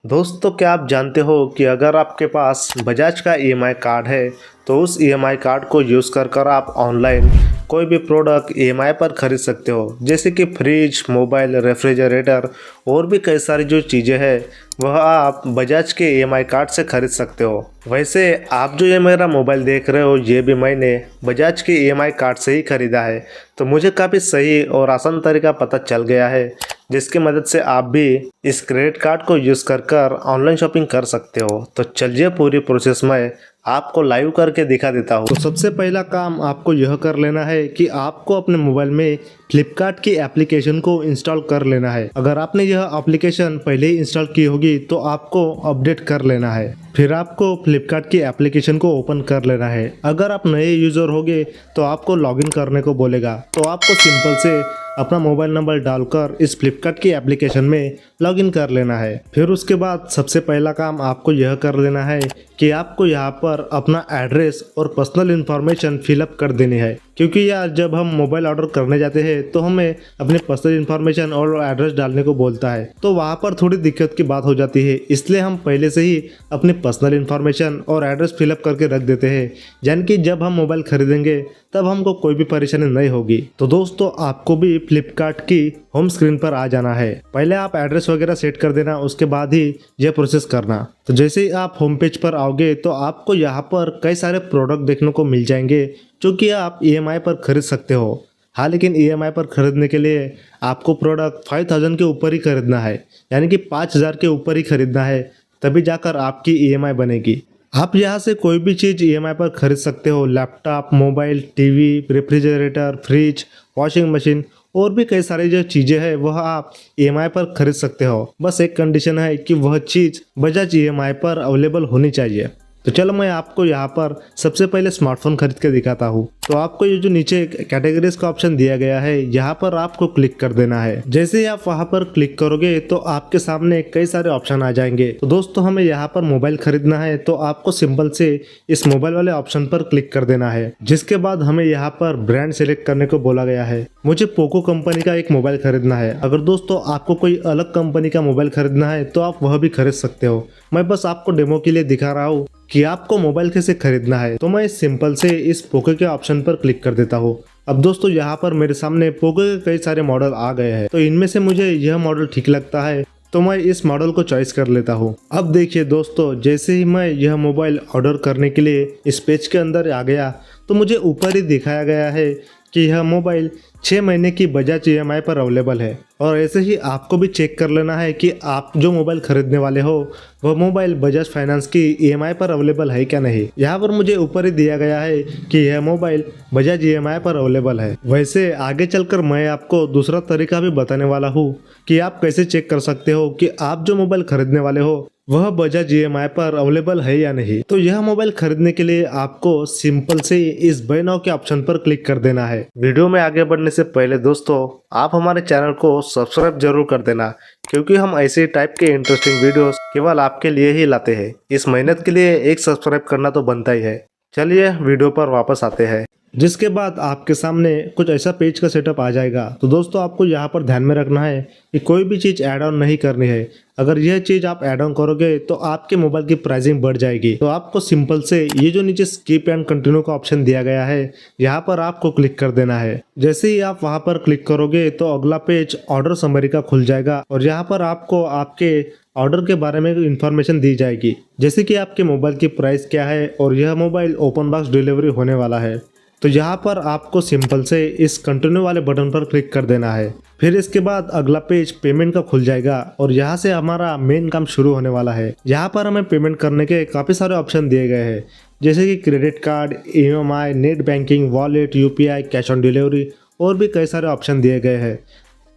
दोस्तों, क्या आप जानते हो कि अगर आपके पास बजाज का ईएमआई कार्ड है तो उस ईएमआई कार्ड को यूज़ कर आप ऑनलाइन कोई भी प्रोडक्ट ईएमआई पर खरीद सकते हो। जैसे कि फ्रिज, मोबाइल, रेफ्रिजरेटर और भी कई सारी जो चीज़ें हैं वह आप बजाज के ईएमआई कार्ड से खरीद सकते हो। वैसे आप जो ये मेरा मोबाइल देख रहे हो ये भी मैंने बजाज के ईएमआई कार्ड से ही खरीदा है। तो मुझे काफ़ी सही और आसान तरीका पता चल गया है जिसकी मदद से आप भी इस क्रेडिट कार्ड को यूज़ कर ऑनलाइन शॉपिंग कर सकते हो। तो चलिए पूरी प्रोसेस में आपको लाइव करके दिखा देता हूँ। तो सबसे पहला काम आपको यह कर लेना है कि आपको अपने मोबाइल में फ्लिपकार्ट की एप्लीकेशन को इंस्टॉल कर लेना है। अगर आपने यह एप्लीकेशन पहले ही इंस्टॉल की होगी तो आपको अपडेट कर लेना है। फिर आपको फ्लिपकार्ट की एप्लीकेशन को ओपन कर लेना है। अगर आप नए यूज़र होगे तो आपको लॉगिन करने को बोलेगा, तो आपको सिंपल से अपना मोबाइल नंबर डालकर इस फ्लिपकार्ट की एप्लीकेशन में लॉगिन कर लेना है। फिर उसके बाद सबसे पहला काम आपको यह कर लेना है कि आपको यहाँ पर अपना एड्रेस और पर्सनल इन्फॉर्मेशन फिलअप कर देनी है, क्योंकि यार जब हम मोबाइल ऑर्डर करने जाते हैं तो हमें अपने पर्सनल इन्फॉर्मेशन और एड्रेस डालने को बोलता है, तो वहाँ पर थोड़ी दिक्कत की बात हो जाती है। इसलिए हम पहले से ही अपनी पर्सनल इन्फॉर्मेशन और एड्रेस फिलअप करके रख देते हैं, यानी कि जब हम मोबाइल खरीदेंगे तब हमको कोई भी परेशानी नहीं होगी। तो दोस्तों, आपको भी फ्लिपकार्ट की होम स्क्रीन पर आ जाना है। पहले आप एड्रेस वगैरह सेट कर देना, उसके बाद ही यह प्रोसेस करना। तो जैसे ही आप होम पेज पर आओगे तो आपको यहाँ पर कई सारे प्रोडक्ट देखने को मिल जाएंगे जो कि आप ईएमआई पर खरीद सकते हो। हाँ, लेकिन ईएमआई पर खरीदने के लिए आपको प्रोडक्ट 5000 के ऊपर ही खरीदना है, यानी कि 5000 के ऊपर ही खरीदना है, तभी जाकर आपकी ईएमआई बनेगी। आप यहाँ से कोई भी चीज़ ईएमआई पर खरीद सकते हो। Laptop, mobile, TV, refrigerator, fridge, washing machine और भी कई सारी जो चीज़ें हैं वह आप ईएमआई पर खरीद सकते हो। बस एक कंडीशन है कि वह चीज़ बजाज ईएमआई पर अवेलेबल होनी चाहिए। तो चलो मैं आपको यहाँ पर सबसे पहले स्मार्टफोन खरीद के दिखाता हूँ। तो आपको ये जो नीचे कैटेगरीज का ऑप्शन दिया गया है यहाँ पर आपको क्लिक कर देना है। जैसे ही आप वहाँ पर क्लिक करोगे तो आपके सामने कई सारे ऑप्शन आ जाएंगे। तो दोस्तों, हमें यहाँ पर मोबाइल खरीदना है तो आपको सिंपल से इस मोबाइल वाले ऑप्शन पर क्लिक कर देना है। जिसके बाद हमें यहाँ पर ब्रांड सिलेक्ट करने को बोला गया है। मुझे पोको कंपनी का एक मोबाइल खरीदना है। अगर दोस्तों आपको कोई अलग कंपनी का मोबाइल खरीदना है तो आप वह भी खरीद सकते हो। मैं बस आपको डेमो के लिए दिखा रहा हूँ कि आपको मोबाइल कैसे खरीदना है। तो मैं सिंपल से इस पोको के ऑप्शन पर क्लिक कर देता हूँ। अब दोस्तों, यहाँ पर मेरे सामने पोको के कई सारे मॉडल आ गए हैं, तो इनमें से मुझे यह मॉडल ठीक लगता है तो मैं इस मॉडल को चॉइस कर लेता हूँ। अब देखिए दोस्तों, जैसे ही मैं यह मोबाइल ऑर्डर करने के लिए इस पेज के अंदर आ गया तो मुझे ऊपर ही दिखाया गया है कि यह मोबाइल 6 महीने की बजाज ईएमआई पर अवेलेबल है। और ऐसे ही आपको भी चेक कर लेना है कि आप जो मोबाइल खरीदने वाले हो वह मोबाइल बजाज फाइनेंस की ईएमआई पर अवेलेबल है क्या नहीं। यहाँ पर मुझे ऊपर ही दिया गया है कि यह मोबाइल बजाज ईएमआई पर अवेलेबल है। वैसे आगे चलकर मैं आपको दूसरा तरीका भी बताने वाला हूँ कि आप कैसे चेक कर सकते हो कि आप जो मोबाइल खरीदने वाले हो वह बजाज ईएमआई पर अवेलेबल है या नहीं। तो यह मोबाइल खरीदने के लिए आपको सिंपल से इस बाय नाउ के ऑप्शन पर क्लिक कर देना है। वीडियो में आगे बढ़ने से पहले दोस्तों, आप हमारे चैनल को सब्सक्राइब जरूर कर देना, क्योंकि हम ऐसे टाइप के इंटरेस्टिंग वीडियोस केवल आपके लिए ही लाते हैं। इस मेहनत के लिए एक सब्सक्राइब करना तो बनता ही है। चलिए वीडियो पर वापस आते हैं। जिसके बाद आपके सामने कुछ ऐसा पेज का सेटअप आ जाएगा। तो दोस्तों, आपको यहाँ पर ध्यान में रखना है कि कोई भी चीज़ ऐड ऑन नहीं करनी है। अगर यह चीज़ आप ऐड ऑन करोगे तो आपके मोबाइल की प्राइसिंग बढ़ जाएगी। तो आपको सिंपल से ये जो नीचे स्किप एंड कंटिन्यू का ऑप्शन दिया गया है यहाँ पर आपको क्लिक कर देना है। जैसे ही आप वहाँ पर क्लिक करोगे तो अगला पेज ऑर्डर समरी का खुल जाएगा और यहाँ पर आपको आपके ऑर्डर के बारे में इन्फॉर्मेशन दी जाएगी, जैसे कि आपके मोबाइल की प्राइस क्या है और यह मोबाइल ओपन बॉक्स डिलीवरी होने वाला है। तो यहाँ पर आपको सिंपल से इस कंटिन्यू वाले बटन पर क्लिक कर देना है। फिर इसके बाद अगला पेज पेमेंट का खुल जाएगा और यहाँ से हमारा मेन काम शुरू होने वाला है। यहाँ पर हमें पेमेंट करने के काफ़ी सारे ऑप्शन दिए गए हैं, जैसे कि credit card, EMI, net banking, wallet, UPI, cash on delivery और भी कई सारे ऑप्शन दिए गए हैं।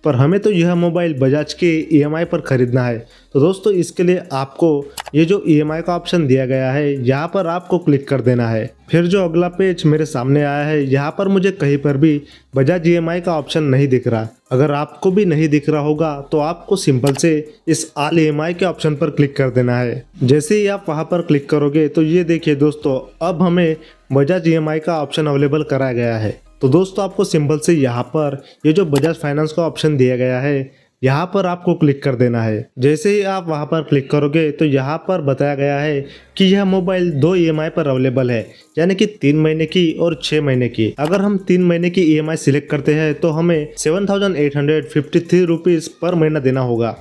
पर हमें तो यह मोबाइल बजाज के ईएमआई पर खरीदना है। तो दोस्तों, इसके लिए आपको ये जो ईएमआई का ऑप्शन दिया गया है यहाँ पर आपको क्लिक कर देना है। फिर जो अगला पेज मेरे सामने आया है यहाँ पर मुझे कहीं पर भी बजाज ईएमआई का ऑप्शन नहीं दिख रहा। अगर आपको भी नहीं दिख रहा होगा तो आपको सिंपल से इस ऑल ईएमआई के ऑप्शन पर क्लिक कर देना है। जैसे ही आप वहाँ पर क्लिक करोगे तो ये देखिए दोस्तों, अब हमें बजाज ईएमआई का ऑप्शन अवेलेबल कराया गया है। तो दोस्तों, आपको सिंपल से यहाँ पर ये जो बजाज फाइनेंस का ऑप्शन दिया गया है यहाँ पर आपको क्लिक कर देना है। जैसे ही आप वहाँ पर क्लिक करोगे तो यहाँ पर बताया गया है कि यह मोबाइल 2 EMI पर अवेलेबल है, यानी कि 3 महीने की और 6 महीने की। अगर हम 3 महीने की EMI सिलेक्ट करते हैं तो हमें 7,853 रुपीज़ पर महीना देना होगा।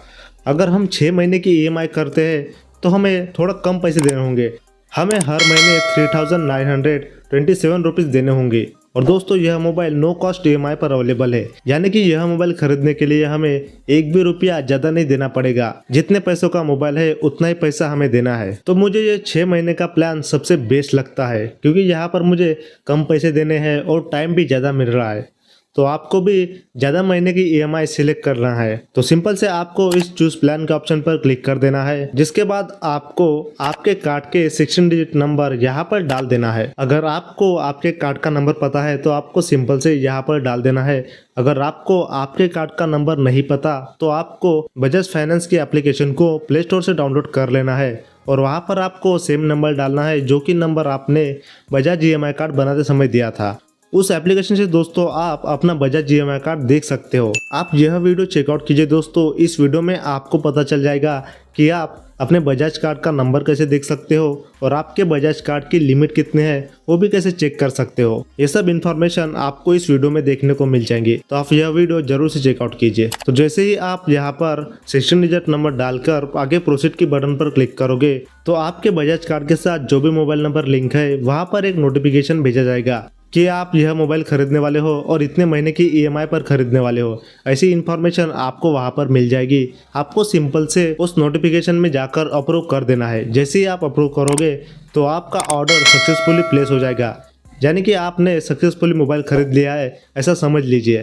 अगर हम 6 महीने की EMI करते हैं तो हमें थोड़ा कम पैसे देने होंगे, हमें हर महीने 3,927 रुपीज़ देने होंगे। और दोस्तों यह मोबाइल नो कॉस्ट EMI पर अवेलेबल है, यानी कि यह मोबाइल खरीदने के लिए हमें एक भी रुपया ज़्यादा नहीं देना पड़ेगा। जितने पैसों का मोबाइल है उतना ही पैसा हमें देना है। तो मुझे ये 6 महीने का प्लान सबसे बेस्ट लगता है, क्योंकि यहाँ पर मुझे कम पैसे देने हैं और टाइम भी ज़्यादा मिल रहा है। तो आपको भी ज़्यादा महीने की EMI सिलेक्ट करना है तो सिंपल से आपको इस चूज प्लान के ऑप्शन पर क्लिक कर देना है, जिसके बाद आपको आपके कार्ड के 16 डिजिट नंबर यहाँ पर डाल देना है। अगर आपको आपके कार्ड का नंबर पता है तो आपको सिंपल से यहाँ पर डाल देना है। अगर आपको आपके कार्ड का नंबर नहीं पता तो आपको बजाज फाइनेंस की एप्लीकेशन को प्ले स्टोर से डाउनलोड कर लेना है और वहाँ पर आपको सेम नंबर डालना है जो कि नंबर आपने बजाज EMI कार्ड बनाते समय दिया था। उस एप्लीकेशन से दोस्तों आप अपना बजाज EMI कार्ड देख सकते हो। आप यह वीडियो चेकआउट कीजिए दोस्तों। इस वीडियो में आपको पता चल जाएगा कि आप अपने बजाज कार्ड का नंबर कैसे देख सकते हो और आपके बजाज कार्ड की लिमिट कितने हैं वो भी कैसे चेक कर सकते हो। ये सब इन्फॉर्मेशन आपको इस वीडियो में देखने को मिल जाएंगी, तो आप यह वीडियो जरूर से चेकआउट कीजिए। तो जैसे ही आप यहाँ पर 16 डिजिट नंबर डालकर आगे प्रोसीड की बटन पर क्लिक करोगे तो आपके बजाज कार्ड के साथ जो भी मोबाइल नंबर लिंक है वहाँ पर एक नोटिफिकेशन भेजा जाएगा कि आप यह मोबाइल खरीदने वाले हो और इतने महीने की EMI पर खरीदने वाले हो। ऐसी इन्फॉर्मेशन आपको वहां पर मिल जाएगी। आपको सिंपल से उस नोटिफिकेशन में जाकर अप्रूव कर देना है। जैसे ही आप अप्रूव करोगे तो आपका ऑर्डर सक्सेसफुली प्लेस हो जाएगा, यानी कि आपने सक्सेसफुली मोबाइल खरीद लिया है, ऐसा समझ लीजिए।